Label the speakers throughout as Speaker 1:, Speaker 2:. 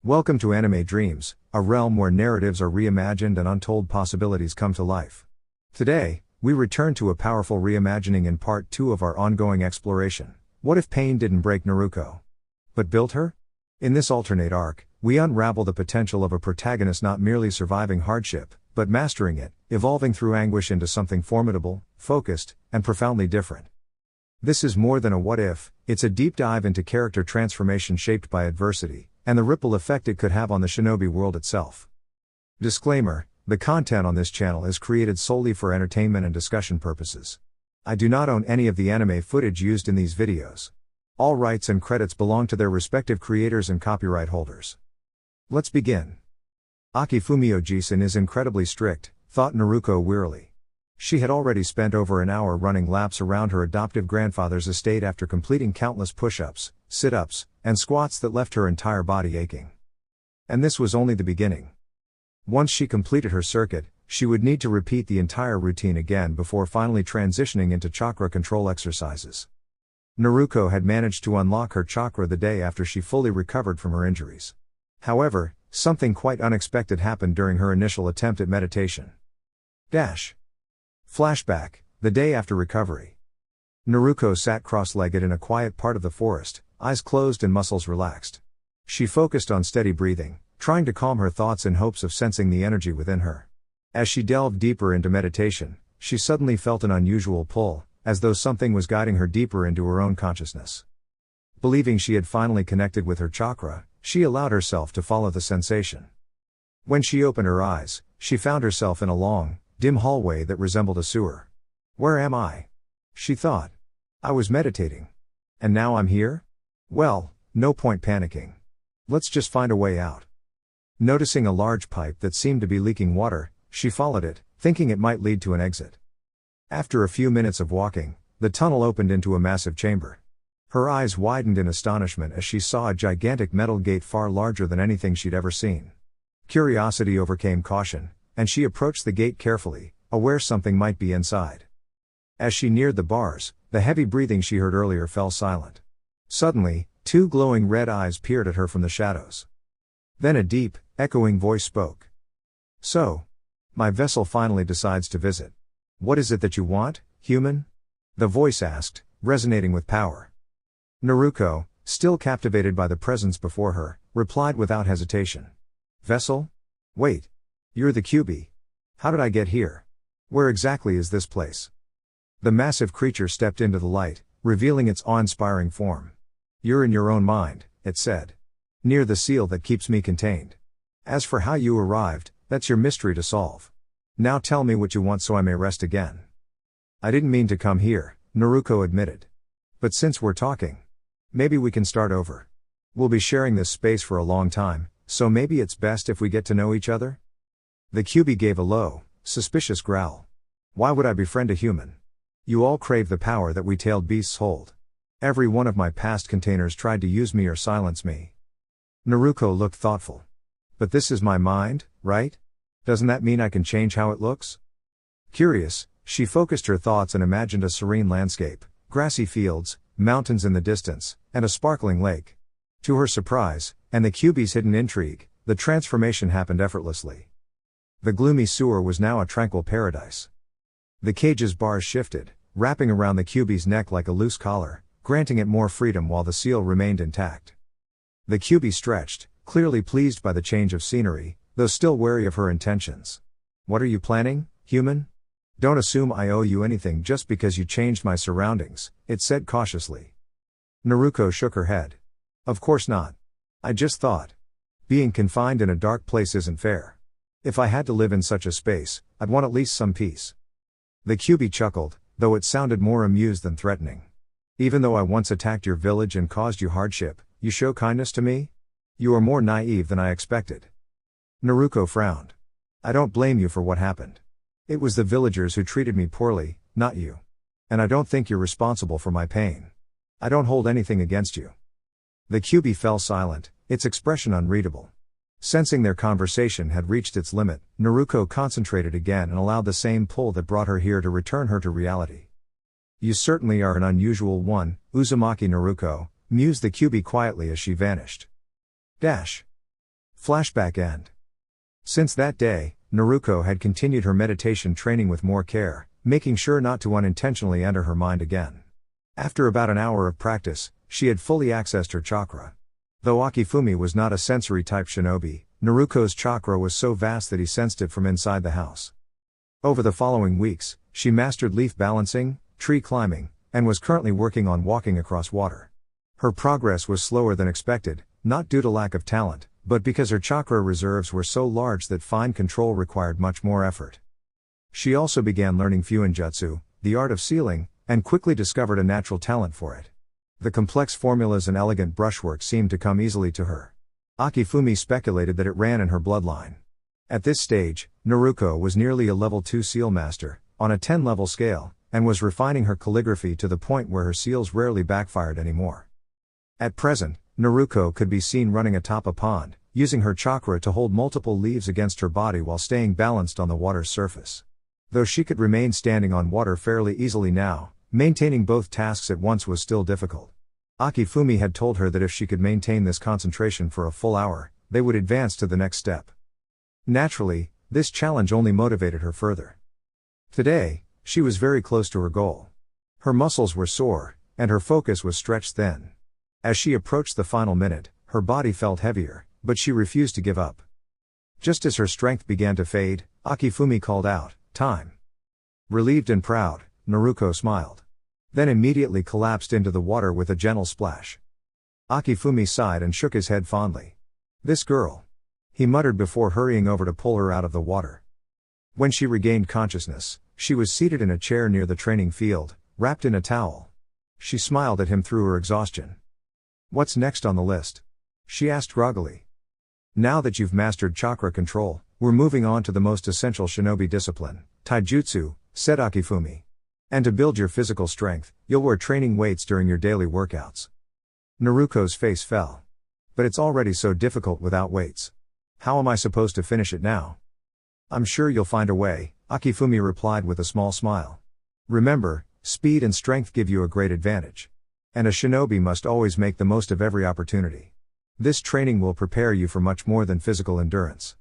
Speaker 1: Welcome to Anime Dreams, a realm where narratives are reimagined and untold possibilities come to life. Today, we return to a powerful reimagining in part 2 of our ongoing exploration. What if pain didn't break Naruko, but built her? In this alternate arc, we unravel the potential of a protagonist not merely surviving hardship, but mastering it, evolving through anguish into something formidable, focused, and profoundly different. This is more than a what if, it's a deep dive into character transformation shaped by adversity, and the ripple effect it could have on the shinobi world itself. Disclaimer: the content on this channel is created solely for entertainment and discussion purposes. I do not own any of the anime footage used in these videos. All rights and credits belong to their respective creators and copyright holders. Let's begin. Akifumio Jisen is incredibly strict, thought Naruko wearily. She had already spent over an hour running laps around her adoptive grandfather's estate after completing countless push-ups, sit-ups, and squats that left her entire body aching. And this was only the beginning. Once she completed her circuit, she would need to repeat the entire routine again before finally transitioning into chakra control exercises. Naruko had managed to unlock her chakra the day after she fully recovered from her injuries. However, something quite unexpected happened during her initial attempt at meditation. Flashback, the day after recovery. Naruko sat cross-legged in a quiet part of the forest, eyes closed and muscles relaxed. She focused on steady breathing, trying to calm her thoughts in hopes of sensing the energy within her. As she delved deeper into meditation, she suddenly felt an unusual pull, as though something was guiding her deeper into her own consciousness. Believing she had finally connected with her chakra, she allowed herself to follow the sensation. When she opened her eyes, she found herself in a long, dim hallway that resembled a sewer. Where am I? She thought. I was meditating. And now I'm here? Well, no point panicking. Let's just find a way out. Noticing a large pipe that seemed to be leaking water, she followed it, thinking it might lead to an exit. After a few minutes of walking, the tunnel opened into a massive chamber. Her eyes widened in astonishment as she saw a gigantic metal gate far larger than anything she'd ever seen. Curiosity overcame caution, and she approached the gate carefully, aware something might be inside. As she neared the bars, the heavy breathing she heard earlier fell silent. Suddenly, two glowing red eyes peered at her from the shadows. Then a deep, echoing voice spoke. So, my vessel finally decides to visit. What is it that you want, human? The voice asked, resonating with power. Naruko, still captivated by the presence before her, replied without hesitation. Vessel? Wait. You're the QB. How did I get here? Where exactly is this place? The massive creature stepped into the light, revealing its awe-inspiring form. You're in your own mind, it said. Near the seal that keeps me contained. As for how you arrived, that's your mystery to solve. Now tell me what you want so I may rest again. I didn't mean to come here, Naruko admitted. But since we're talking, maybe we can start over. We'll be sharing this space for a long time, so maybe it's best if we get to know each other? The QB gave a low, suspicious growl. Why would I befriend a human? You all crave the power that we tailed beasts hold. Every one of my past containers tried to use me or silence me. Naruko looked thoughtful. But this is my mind, right? Doesn't that mean I can change how it looks? Curious, she focused her thoughts and imagined a serene landscape, grassy fields, mountains in the distance, and a sparkling lake. To her surprise, and the QB's hidden intrigue, the transformation happened effortlessly. The gloomy sewer was now a tranquil paradise. The cage's bars shifted, wrapping around the QB's neck like a loose collar, granting it more freedom while the seal remained intact. The QB stretched, clearly pleased by the change of scenery, though still wary of her intentions. What are you planning, human? Don't assume I owe you anything just because you changed my surroundings, it said cautiously. Naruko shook her head. Of course not. I just thought. Being confined in a dark place isn't fair. If I had to live in such a space, I'd want at least some peace. The QB chuckled, though it sounded more amused than threatening. Even though I once attacked your village and caused you hardship, you show kindness to me? You are more naive than I expected. Naruko frowned. I don't blame you for what happened. It was the villagers who treated me poorly, not you. And I don't think you're responsible for my pain. I don't hold anything against you. The QB fell silent, its expression unreadable. Sensing their conversation had reached its limit, Naruko concentrated again and allowed the same pull that brought her here to return her to reality. You certainly are an unusual one, Uzumaki Naruko, mused the QB quietly as she vanished. Flashback end. Since that day, Naruko had continued her meditation training with more care, making sure not to unintentionally enter her mind again. After about an hour of practice, she had fully accessed her chakra. Though Akifumi was not a sensory-type shinobi, Naruko's chakra was so vast that he sensed it from inside the house. Over the following weeks, she mastered leaf balancing, tree climbing, and was currently working on walking across water. Her progress was slower than expected, not due to lack of talent, but because her chakra reserves were so large that fine control required much more effort. She also began learning Fuinjutsu, the art of sealing, and quickly discovered a natural talent for it. The complex formulas and elegant brushwork seemed to come easily to her. Akifumi speculated that it ran in her bloodline. At this stage, Naruko was nearly a level 2 seal master, on a 10-level scale, and was refining her calligraphy to the point where her seals rarely backfired anymore. At present, Naruko could be seen running atop a pond, using her chakra to hold multiple leaves against her body while staying balanced on the water's surface. Though she could remain standing on water fairly easily now, maintaining both tasks at once was still difficult. Akifumi had told her that if she could maintain this concentration for a full hour, they would advance to the next step. Naturally, this challenge only motivated her further. Today, she was very close to her goal. Her muscles were sore, and her focus was stretched thin. As she approached the final minute, her body felt heavier, but she refused to give up. Just as her strength began to fade, Akifumi called out, "Time." Relieved and proud, Naruko smiled. Then immediately collapsed into the water with a gentle splash. Akifumi sighed and shook his head fondly. "This girl," he muttered before hurrying over to pull her out of the water. When she regained consciousness, she was seated in a chair near the training field, wrapped in a towel. She smiled at him through her exhaustion. "What's next on the list?" she asked groggily. "Now that you've mastered chakra control, we're moving on to the most essential shinobi discipline, taijutsu," said Akifumi. "And to build your physical strength, you'll wear training weights during your daily workouts." Naruko's face fell. "But it's already so difficult without weights. How am I supposed to finish it now?" "I'm sure you'll find a way," Akifumi replied with a small smile. "Remember, speed and strength give you a great advantage. And a shinobi must always make the most of every opportunity. This training will prepare you for much more than physical endurance."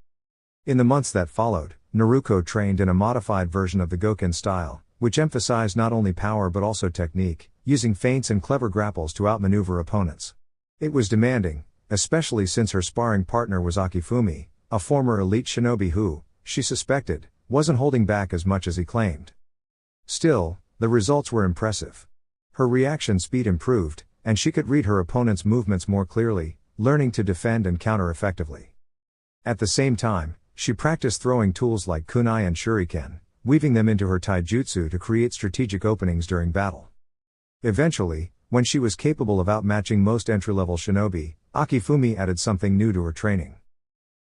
Speaker 1: In the months that followed, Naruko trained in a modified version of the Goken style, which emphasized not only power but also technique, using feints and clever grapples to outmaneuver opponents. It was demanding, especially since her sparring partner was Akifumi, a former elite shinobi who, she suspected, wasn't holding back as much as he claimed. Still, the results were impressive. Her reaction speed improved, and she could read her opponent's movements more clearly, learning to defend and counter effectively. At the same time, she practiced throwing tools like kunai and shuriken, weaving them into her taijutsu to create strategic openings during battle. Eventually, when she was capable of outmatching most entry-level shinobi, Akifumi added something new to her training.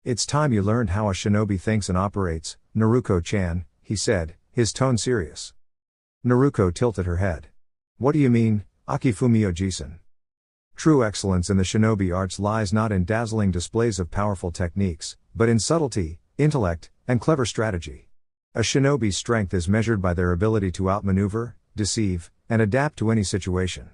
Speaker 1: "It's time you learned how a shinobi thinks and operates, Naruko-chan," he said, his tone serious. Naruko tilted her head. "What do you mean, Akifumi Ojisan?" "True excellence in the shinobi arts lies not in dazzling displays of powerful techniques, but in subtlety, intellect, and clever strategy. A shinobi's strength is measured by their ability to outmaneuver, deceive, and adapt to any situation.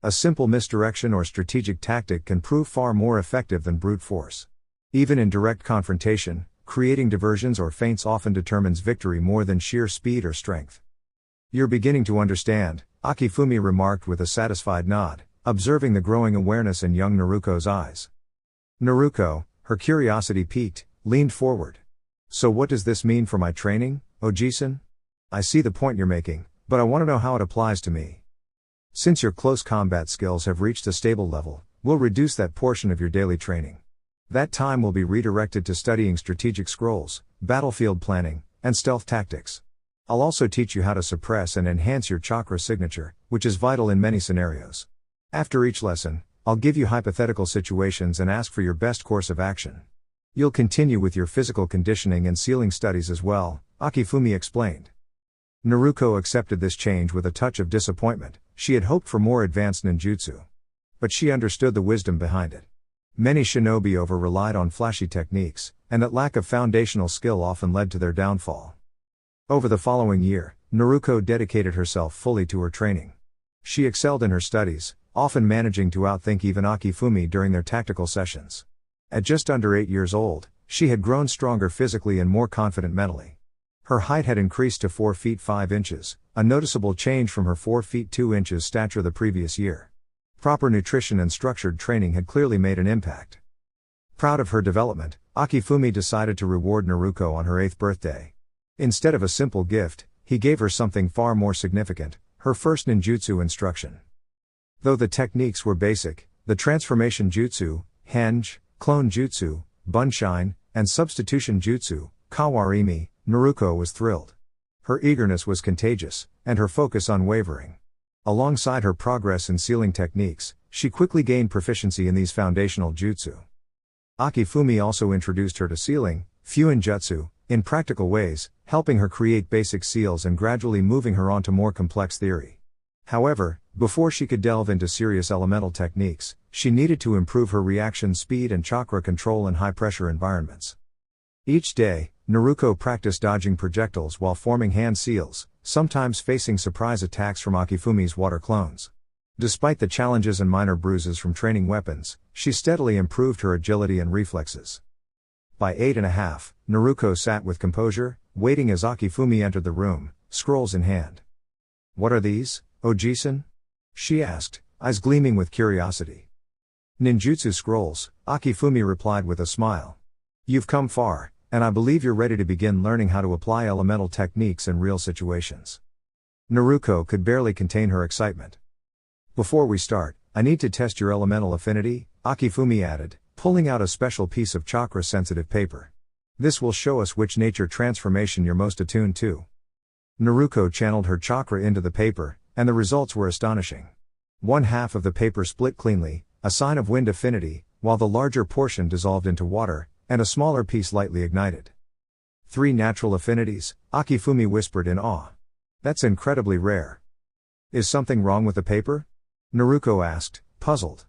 Speaker 1: A simple misdirection or strategic tactic can prove far more effective than brute force. Even in direct confrontation, creating diversions or feints often determines victory more than sheer speed or strength." "You're beginning to understand," Akifumi remarked with a satisfied nod, observing the growing awareness in young Naruko's eyes. Naruko, her curiosity piqued, leaned forward. "So what does this mean for my training, Ojisan? I see the point you're making, but I want to know how it applies to me. Since your close combat skills have reached a stable level, we'll reduce that portion of your daily training. That time will be redirected to studying strategic scrolls, battlefield planning, and stealth tactics. I'll also teach you how to suppress and enhance your chakra signature, which is vital in many scenarios. After each lesson, I'll give you hypothetical situations and ask for your best course of action. You'll continue with your physical conditioning and sealing studies as well," Akifumi explained. Naruko accepted this change with a touch of disappointment. She had hoped for more advanced ninjutsu. But she understood the wisdom behind it. Many shinobi over-relied on flashy techniques, and that lack of foundational skill often led to their downfall. Over the following year, Naruko dedicated herself fully to her training. She excelled in her studies, often managing to outthink even Akifumi during their tactical sessions. At just under 8 years old, she had grown stronger physically and more confident mentally. Her height had increased to 4 feet 5 inches, a noticeable change from her 4 feet 2 inches stature the previous year. Proper nutrition and structured training had clearly made an impact. Proud of her development, Akifumi decided to reward Naruko on her 8th birthday. Instead of a simple gift, he gave her something far more significant, her first ninjutsu instruction. Though the techniques were basic, the transformation jutsu, henge, clone jutsu, bunshine, and substitution jutsu, kawarimi, Naruko was thrilled. Her eagerness was contagious, and her focus unwavering. Alongside her progress in sealing techniques, she quickly gained proficiency in these foundational jutsu. Akifumi also introduced her to sealing, fuinjutsu, in practical ways, helping her create basic seals and gradually moving her onto more complex theory. However, before she could delve into serious elemental techniques, she needed to improve her reaction speed and chakra control in high-pressure environments. Each day, Naruko practiced dodging projectiles while forming hand seals, sometimes facing surprise attacks from Akifumi's water clones. Despite the challenges and minor bruises from training weapons, she steadily improved her agility and reflexes. By 8.5, Naruko sat with composure, waiting as Akifumi entered the room, scrolls in hand. "What are these, Oji-san?" she asked, eyes gleaming with curiosity. "Ninjutsu scrolls," Akifumi replied with a smile. "You've come far, and I believe you're ready to begin learning how to apply elemental techniques in real situations." Naruko could barely contain her excitement. "Before we start, I need to test your elemental affinity," Akifumi added, pulling out a special piece of chakra-sensitive paper. "This will show us which nature transformation you're most attuned to." Naruko channeled her chakra into the paper, and the results were astonishing. One half of the paper split cleanly, a sign of wind affinity, while the larger portion dissolved into water, and a smaller piece lightly ignited. 3 natural affinities, Akifumi whispered in awe. "That's incredibly rare." "Is something wrong with the paper?" Naruko asked, puzzled.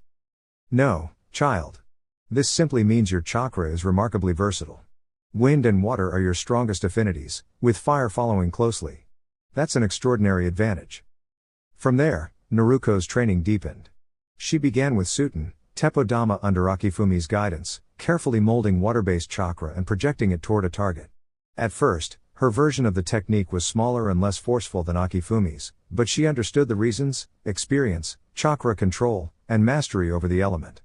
Speaker 1: "No, child. This simply means your chakra is remarkably versatile. Wind and water are your strongest affinities, with fire following closely. That's an extraordinary advantage." From there, Naruko's training deepened. She began with Suten, Teppodama under Akifumi's guidance, carefully molding water-based chakra and projecting it toward a target. At first, her version of the technique was smaller and less forceful than Akifumi's, but she understood the reasons: experience, chakra control, and mastery over the element.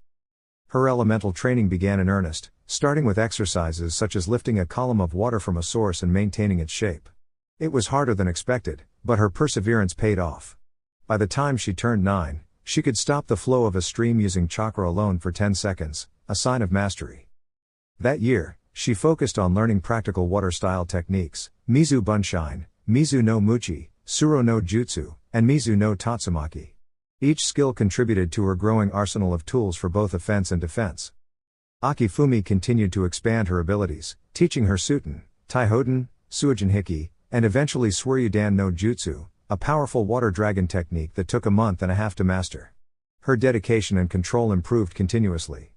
Speaker 1: Her elemental training began in earnest, starting with exercises such as lifting a column of water from a source and maintaining its shape. It was harder than expected, but her perseverance paid off. By the time she turned 9, she could stop the flow of a stream using chakra alone for 10 seconds, a sign of mastery. That year, she focused on learning practical water-style techniques: Mizu Bunshine, Mizu no Muchi, Suro no Jutsu, and Mizu no Tatsumaki. Each skill contributed to her growing arsenal of tools for both offense and defense. Akifumi continued to expand her abilities, teaching her Suten, Taihoden, Suijin Hiki, and eventually Suryudan no Jutsu, a powerful water dragon technique that took a month and a half to master. Her dedication and control improved continuously.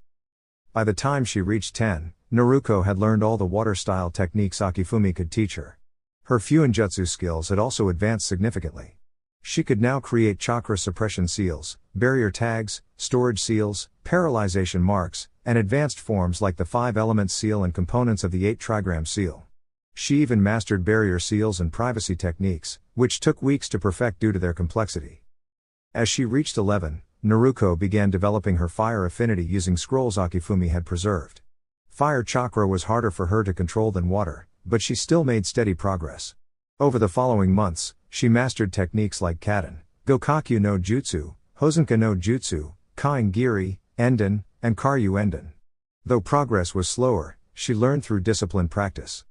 Speaker 1: By the time she reached 10, Naruko had learned all the water-style techniques Akifumi could teach her. Her fuinjutsu skills had also advanced significantly. She could now create chakra suppression seals, barrier tags, storage seals, paralyzation marks, and advanced forms like the 5-element seal and components of the 8-trigram seal. She even mastered barrier seals and privacy techniques, which took weeks to perfect due to their complexity. As she reached 11, Naruko began developing her fire affinity using scrolls Akifumi had preserved. Fire chakra was harder for her to control than water, but she still made steady progress. Over the following months, she mastered techniques like Kaden, Gokakyu no Jutsu, Hosenka no Jutsu, Kaingiri, Enden, and Karyu Enden. Though progress was slower, she learned through disciplined practice.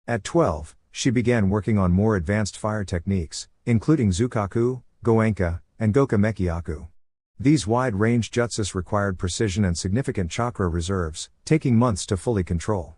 Speaker 1: At 12, she began working on more advanced fire techniques, including Zukaku, Goenka, and Gokamekiaku. These wide-range jutsus required precision and significant chakra reserves, taking months to fully control.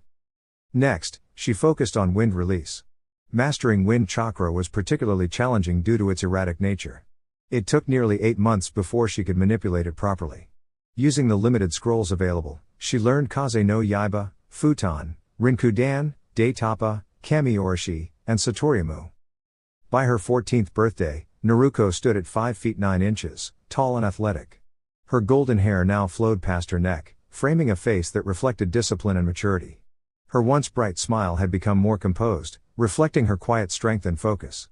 Speaker 1: Next, she focused on wind release. Mastering wind chakra was particularly challenging due to its erratic nature. It took nearly 8 months before she could manipulate it properly. Using the limited scrolls available, she learned Kaze no Yaiba, Futon, Rinkudan, Daitapa, Kami-Orishi, and Satorimu. By her 14th birthday, Naruko stood at 5 feet 9 inches, tall and athletic. Her golden hair now flowed past her neck, framing a face that reflected discipline and maturity. Her once bright smile had become more composed, reflecting her quiet strength and focus.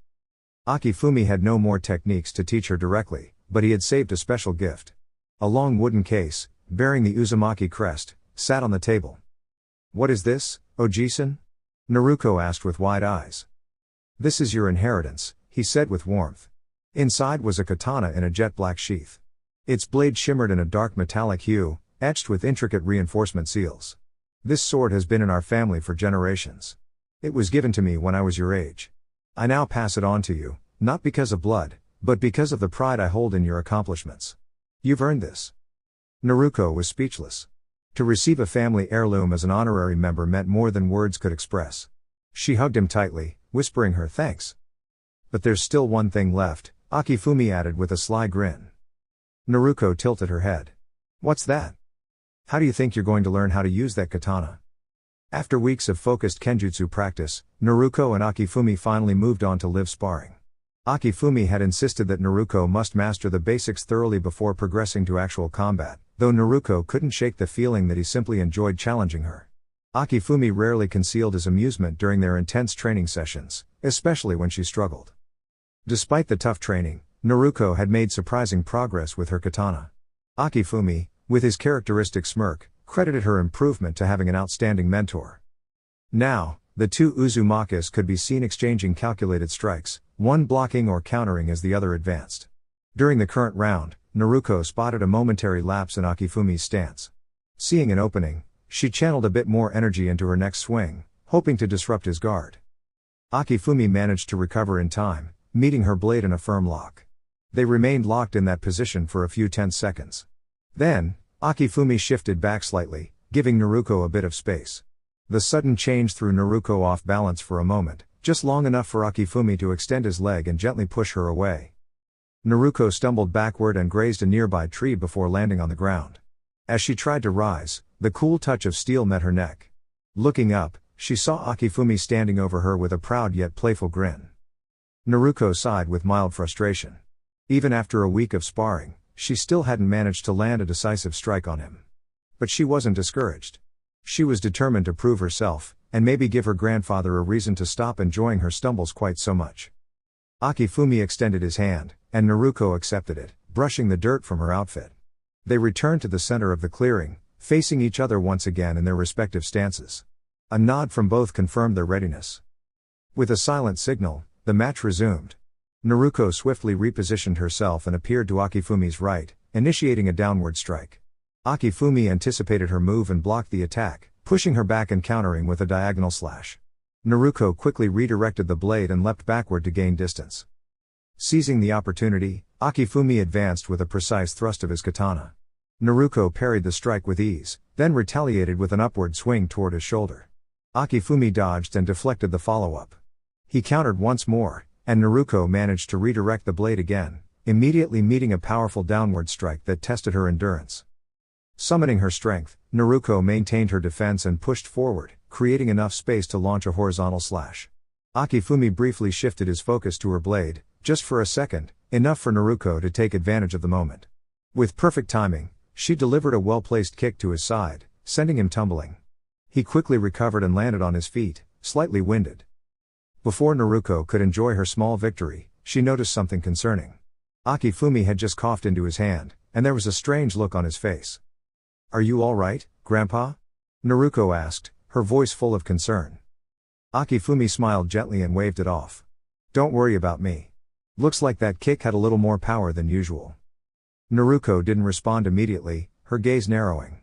Speaker 1: Akifumi had no more techniques to teach her directly, but he had saved a special gift. A long wooden case, bearing the Uzumaki crest, sat on the table. "What is this, Oji-san?" Naruko asked with wide eyes. "This is your inheritance," he said with warmth. Inside was a katana in a jet black sheath. Its blade shimmered in a dark metallic hue, etched with intricate reinforcement seals. "This sword has been in our family for generations. It was given to me when I was your age. I now pass it on to you, not because of blood, but because of the pride I hold in your accomplishments. You've earned this." Naruko was speechless. To receive a family heirloom as an honorary member meant more than words could express. She hugged him tightly, whispering her thanks. "But there's still one thing left," Akifumi added with a sly grin. Naruko tilted her head. "What's that? How do you think you're going to learn how to use that katana?" After weeks of focused kenjutsu practice, Naruko and Akifumi finally moved on to live sparring. Akifumi had insisted that Naruko must master the basics thoroughly before progressing to actual combat, though Naruko couldn't shake the feeling that he simply enjoyed challenging her. Akifumi rarely concealed his amusement during their intense training sessions, especially when she struggled. Despite the tough training, Naruko had made surprising progress with her katana. Akifumi, with his characteristic smirk, credited her improvement to having an outstanding mentor. Now, the two Uzumakas could be seen exchanging calculated strikes, one blocking or countering as the other advanced. During the current round, Naruko spotted a momentary lapse in Akifumi's stance. Seeing an opening, she channeled a bit more energy into her next swing, hoping to disrupt his guard. Akifumi managed to recover in time, meeting her blade in a firm lock. They remained locked in that position for a few tense seconds. Then, Akifumi shifted back slightly, giving Naruko a bit of space. The sudden change threw Naruko off balance for a moment, just long enough for Akifumi to extend his leg and gently push her away. Naruko stumbled backward and grazed a nearby tree before landing on the ground. As she tried to rise, the cool touch of steel met her neck. Looking up, she saw Akifumi standing over her with a proud yet playful grin. Naruko sighed with mild frustration. Even after a week of sparring, she still hadn't managed to land a decisive strike on him. But she wasn't discouraged. She was determined to prove herself, and maybe give her grandfather a reason to stop enjoying her stumbles quite so much. Akifumi extended his hand, and Naruko accepted it, brushing the dirt from her outfit. They returned to the center of the clearing, facing each other once again in their respective stances. A nod from both confirmed their readiness. With a silent signal, the match resumed. Naruko swiftly repositioned herself and appeared to Akifumi's right, initiating a downward strike. Akifumi anticipated her move and blocked the attack, pushing her back and countering with a diagonal slash. Naruko quickly redirected the blade and leapt backward to gain distance. Seizing the opportunity, Akifumi advanced with a precise thrust of his katana. Naruko parried the strike with ease, then retaliated with an upward swing toward his shoulder. Akifumi dodged and deflected the follow-up. He countered once more, and Naruko managed to redirect the blade again, immediately meeting a powerful downward strike that tested her endurance. Summoning her strength, Naruko maintained her defense and pushed forward, creating enough space to launch a horizontal slash. Akifumi briefly shifted his focus to her blade, just for a second, enough for Naruko to take advantage of the moment. With perfect timing, she delivered a well-placed kick to his side, sending him tumbling. He quickly recovered and landed on his feet, slightly winded. Before Naruko could enjoy her small victory, she noticed something concerning. Akifumi had just coughed into his hand, and there was a strange look on his face. "Are you all right, Grandpa?" Naruko asked, her voice full of concern. Akifumi smiled gently and waved it off. "Don't worry about me. Looks like that kick had a little more power than usual." Naruko didn't respond immediately, her gaze narrowing.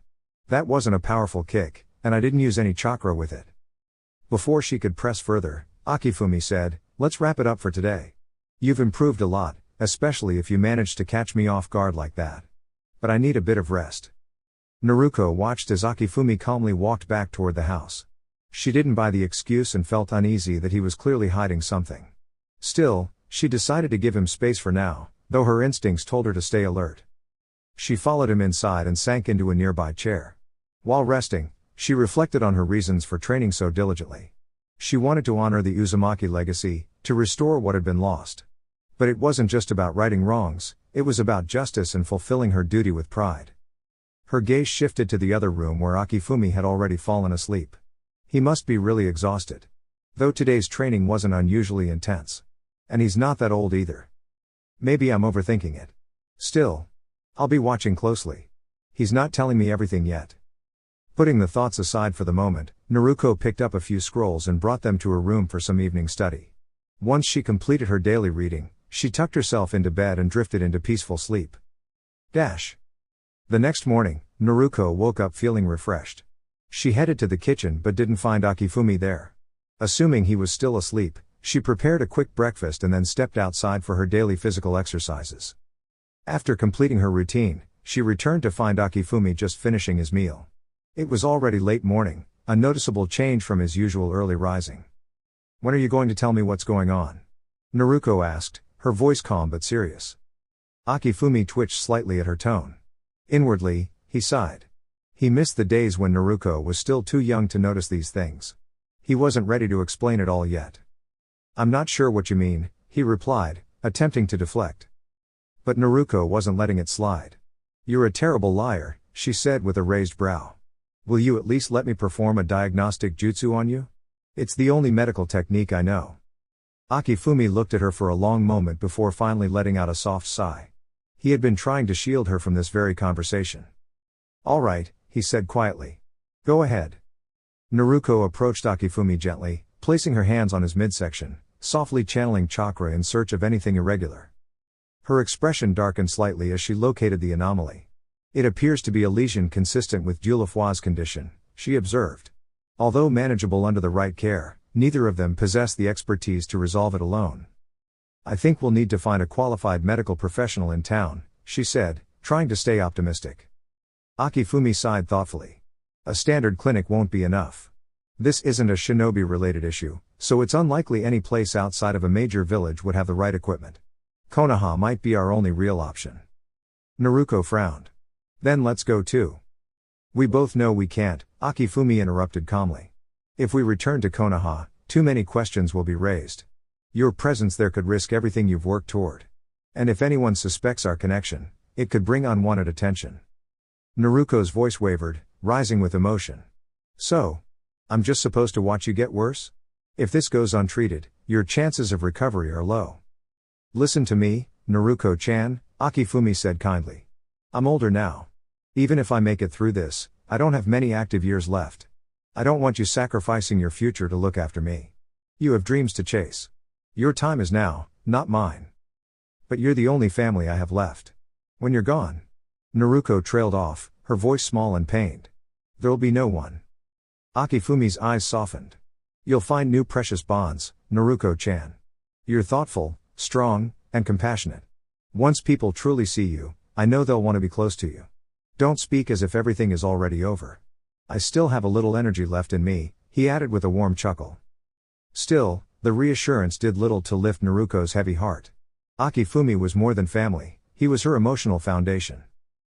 Speaker 1: "That wasn't a powerful kick, and I didn't use any chakra with it." Before she could press further, Akifumi said, "Let's wrap it up for today. You've improved a lot, especially if you managed to catch me off guard like that. But I need a bit of rest." Naruko watched as Akifumi calmly walked back toward the house. She didn't buy the excuse and felt uneasy that he was clearly hiding something. Still, she decided to give him space for now, though her instincts told her to stay alert. She followed him inside and sank into a nearby chair. While resting, she reflected on her reasons for training so diligently. She wanted to honor the Uzumaki legacy, to restore what had been lost. But it wasn't just about righting wrongs, it was about justice and fulfilling her duty with pride. Her gaze shifted to the other room where Akifumi had already fallen asleep. He must be really exhausted. Though today's training wasn't unusually intense. And he's not that old either. Maybe I'm overthinking it. Still, I'll be watching closely. He's not telling me everything yet. Putting the thoughts aside for the moment, Naruko picked up a few scrolls and brought them to her room for some evening study. Once she completed her daily reading, she tucked herself into bed and drifted into peaceful sleep. The next morning, Naruko woke up feeling refreshed. She headed to the kitchen but didn't find Akifumi there. Assuming he was still asleep, she prepared a quick breakfast and then stepped outside for her daily physical exercises. After completing her routine, she returned to find Akifumi just finishing his meal. It was already late morning, a noticeable change from his usual early rising. "When are you going to tell me what's going on?" Naruko asked, her voice calm but serious. Akifumi twitched slightly at her tone. Inwardly, he sighed. He missed the days when Naruko was still too young to notice these things. He wasn't ready to explain it all yet. "I'm not sure what you mean," he replied, attempting to deflect. But Naruko wasn't letting it slide. "You're a terrible liar," she said with a raised brow. "Will you at least let me perform a diagnostic jutsu on you? It's the only medical technique I know." Akifumi looked at her for a long moment before finally letting out a soft sigh. He had been trying to shield her from this very conversation. "All right," he said quietly. "Go ahead." Naruko approached Akifumi gently, placing her hands on his midsection, softly channeling chakra in search of anything irregular. Her expression darkened slightly as she located the anomaly. "It appears to be a lesion consistent with Dieulafoy's condition," she observed. Although manageable under the right care, neither of them possess the expertise to resolve it alone. "I think we'll need to find a qualified medical professional in town," she said, trying to stay optimistic. Akifumi sighed thoughtfully. "A standard clinic won't be enough. This isn't a shinobi-related issue, so it's unlikely any place outside of a major village would have the right equipment. Konoha might be our only real option." Naruko frowned. "Then let's go too." "We both know we can't," Akifumi interrupted calmly. "If we return to Konoha, too many questions will be raised. Your presence there could risk everything you've worked toward. And if anyone suspects our connection, it could bring unwanted attention." Naruko's voice wavered, rising with emotion. "So, I'm just supposed to watch you get worse? If this goes untreated, your chances of recovery are low." "Listen to me, Naruko-chan," Akifumi said kindly. "I'm older now. Even if I make it through this, I don't have many active years left. I don't want you sacrificing your future to look after me. You have dreams to chase. Your time is now, not mine. But you're the only family I have left. When you're gone..." Naruko trailed off, her voice small and pained. "There'll be no one." Akifumi's eyes softened. "You'll find new precious bonds, Naruko-chan. You're thoughtful, strong, and compassionate. Once people truly see you, I know they'll want to be close to you. Don't speak as if everything is already over. I still have a little energy left in me," he added with a warm chuckle. Still, the reassurance did little to lift Naruko's heavy heart. Akifumi was more than family, he was her emotional foundation.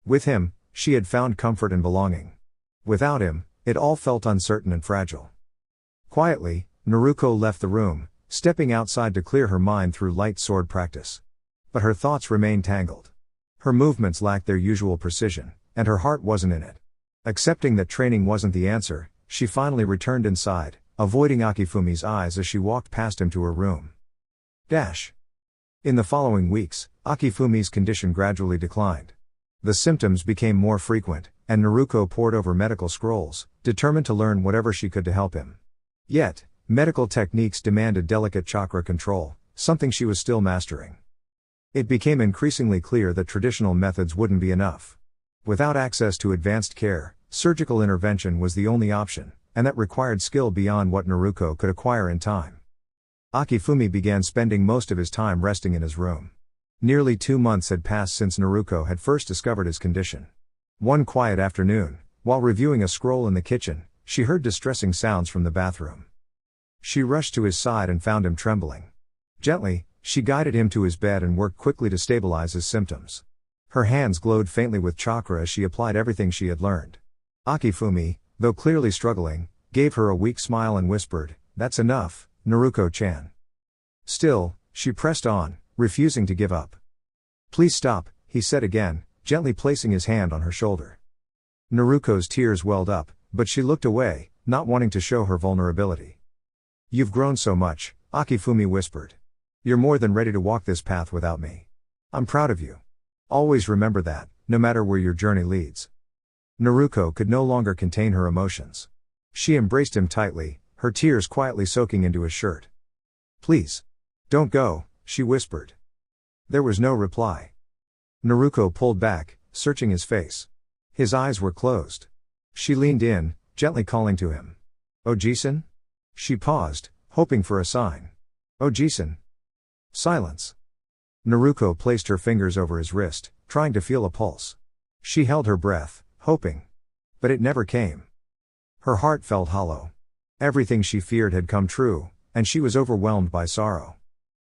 Speaker 1: With him, she had found comfort and belonging. Without him, it all felt uncertain and fragile. Quietly, Naruko left the room, stepping outside to clear her mind through light sword practice. But her thoughts remained tangled. Her movements lacked their usual precision, and her heart wasn't in it. Accepting that training wasn't the answer, she finally returned inside, avoiding Akifumi's eyes as she walked past him to her room. In the following weeks, Akifumi's condition gradually declined. The symptoms became more frequent, and Naruko pored over medical scrolls, determined to learn whatever she could to help him. Yet, medical techniques demanded delicate chakra control, something she was still mastering. It became increasingly clear that traditional methods wouldn't be enough. Without access to advanced care, surgical intervention was the only option, and that required skill beyond what Naruko could acquire in time. Akifumi began spending most of his time resting in his room. Nearly 2 months had passed since Naruko had first discovered his condition. One quiet afternoon, while reviewing a scroll in the kitchen, she heard distressing sounds from the bathroom. She rushed to his side and found him trembling. Gently, she guided him to his bed and worked quickly to stabilize his symptoms. Her hands glowed faintly with chakra as she applied everything she had learned. Akifumi, though clearly struggling, gave her a weak smile and whispered, "That's enough, Naruko-chan." Still, she pressed on, refusing to give up. "Please stop," he said again, gently placing his hand on her shoulder. Naruko's tears welled up, but she looked away, not wanting to show her vulnerability. You've grown so much, Akifumi whispered. You're more than ready to walk this path without me. I'm proud of you. Always remember that, no matter where your journey leads. Naruko could no longer contain her emotions. She embraced him tightly, her tears quietly soaking into his shirt. Please. Don't go, she whispered. There was no reply. Naruko pulled back, searching his face. His eyes were closed. She leaned in, gently calling to him. Oji-san? She paused, hoping for a sign. Oji-san. Silence. Naruko placed her fingers over his wrist, trying to feel a pulse. She held her breath, hoping. But it never came. Her heart felt hollow. Everything she feared had come true, and she was overwhelmed by sorrow.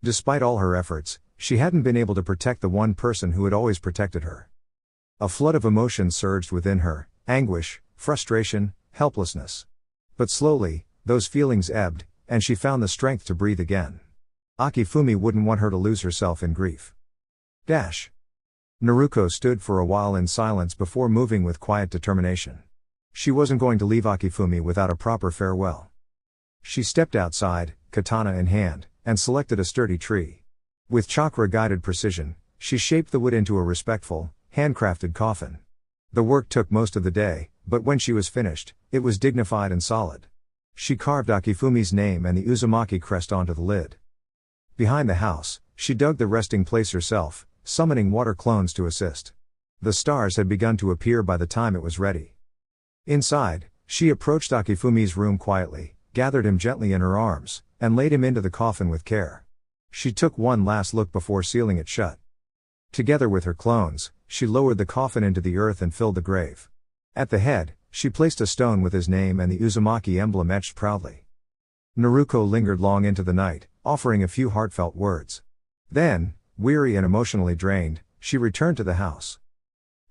Speaker 1: Despite all her efforts, she hadn't been able to protect the one person who had always protected her. A flood of emotions surged within her, anguish, frustration, helplessness. But slowly, those feelings ebbed, and she found the strength to breathe again. Akifumi wouldn't want her to lose herself in grief. Naruko stood for a while in silence before moving with quiet determination. She wasn't going to leave Akifumi without a proper farewell. She stepped outside, katana in hand, and selected a sturdy tree. With chakra-guided precision, she shaped the wood into a respectful, handcrafted coffin. The work took most of the day, but when she was finished, it was dignified and solid. She carved Akifumi's name and the Uzumaki crest onto the lid. Behind the house, she dug the resting place herself, summoning water clones to assist. The stars had begun to appear by the time it was ready. Inside, she approached Akifumi's room quietly, gathered him gently in her arms, and laid him into the coffin with care. She took one last look before sealing it shut. Together with her clones, she lowered the coffin into the earth and filled the grave. At the head, she placed a stone with his name and the Uzumaki emblem etched proudly. Naruko lingered long into the night, offering a few heartfelt words. Then, weary and emotionally drained, she returned to the house.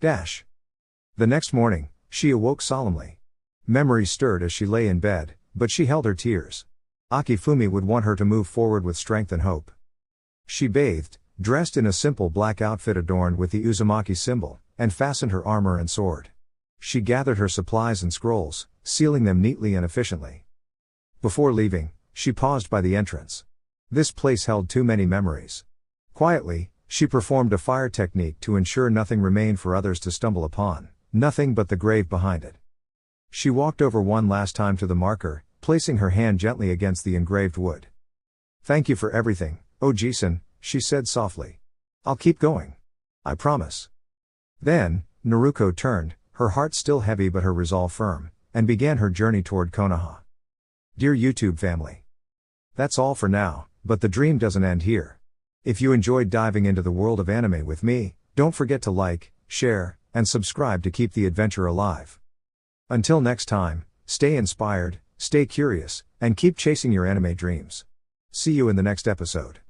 Speaker 1: The next morning, she awoke solemnly. Memories stirred as she lay in bed, but she held her tears. Akifumi would want her to move forward with strength and hope. She bathed, dressed in a simple black outfit adorned with the Uzumaki symbol, and fastened her armor and sword. She gathered her supplies and scrolls, sealing them neatly and efficiently. Before leaving, she paused by the entrance. This place held too many memories. Quietly, she performed a fire technique to ensure nothing remained for others to stumble upon, nothing but the grave behind it. She walked over one last time to the marker, placing her hand gently against the engraved wood. Thank you for everything, Oji-san, she said softly. I'll keep going. I promise. Then, Naruko turned, her heart still heavy but her resolve firm, and began her journey toward Konoha. Dear YouTube family. That's all for now, but the dream doesn't end here. If you enjoyed diving into the world of anime with me, don't forget to like, share, and subscribe to keep the adventure alive. Until next time, stay inspired, stay curious, and keep chasing your anime dreams. See you in the next episode.